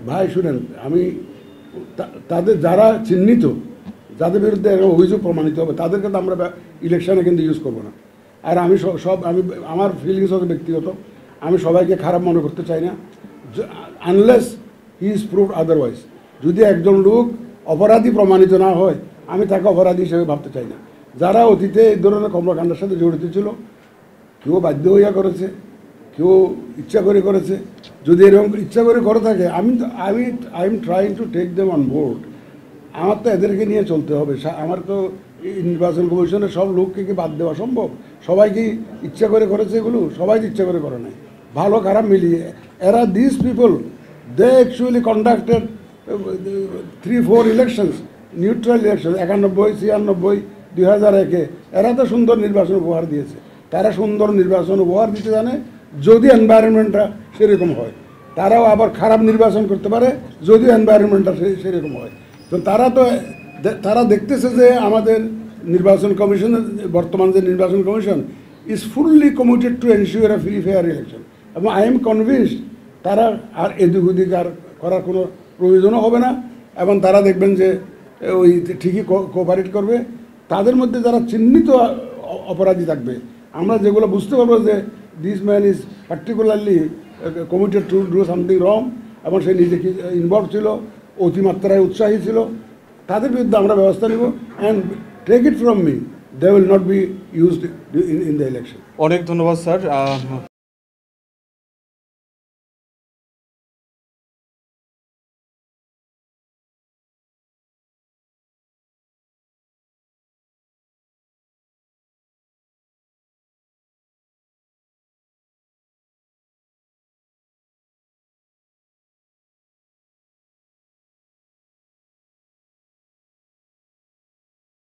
ভাই শুনেন, আমি তাদের যারা চিহ্নিত, যাদের বিরুদ্ধে অভিযোগ প্রমাণিত হবে তাদেরকে তো আমরা ইলেকশনে কিন্তু ইউজ করবো না। আর আমি আমি আমার ফিলিংস হচ্ছে ব্যক্তিগত, আমি সবাইকে খারাপ মনে করতে চাই না, unless he is proved otherwise. যদি একজন লোক অপরাধী প্রমাণিত না হয়, আমি তাকে অপরাধী হিসেবে ভাবতে চাই না। যারা অতীতে এই ধরনের কর্মকাণ্ডের সাথে জড়িত ছিল, কেউ বাধ্য হইয়া করেছে, কেউ ইচ্ছা করে করেছে, যদি এরকম ইচ্ছা করে করে থাকে, I am trying to take them on board. আমার তো এদেরকে নিয়ে চলতে হবে। আমার তো নির্বাচন কমিশনের সব লোককে কি বাদ দেওয়া সম্ভব? সবাই কি ইচ্ছা করে করেছে এগুলো? সবাই ইচ্ছা করে করে নাই, ভালো খারাপ মিলিয়ে। এরা this people, they actually conducted 3-4 elections, neutral election, 91, 96, 2001-এ। এরা তো সুন্দর নির্বাচন উপহার দিয়েছে। তারা সুন্দর নির্বাচন উপহার দিতে জানে যদি এনভায়রনমেন্টটা সেরকম হয়। তারাও আবার খারাপ নির্বাচন করতে পারে যদি এনভায়রনমেন্টটা সেরকম হয়। তো তারা দেখতেছে যে আমাদের নির্বাচন কমিশনের, বর্তমান যে নির্বাচন commission is fully committed to ensure A free fair election. এবং আই এম কনভিন্সড তারা আর এদিক ওদিক আর করার কোনো প্রয়োজনও হবে না। এবং তারা দেখবেন যে ওই ঠিকই কোঅপারেট করবে। তাদের মধ্যে যারা চিহ্নিত অপরাধী থাকবে, আমরা যেগুলো বুঝতে পারবো যে this man is particularly committed to do something wrong, এবং সে নিজে ইনভলভ ছিল, অতিমাত্রায় উৎসাহী ছিল, তাদের বিরুদ্ধে আমরা ব্যবস্থা নিব। And take it from me, they will not be used in the election. অনেক ধন্যবাদ স্যার।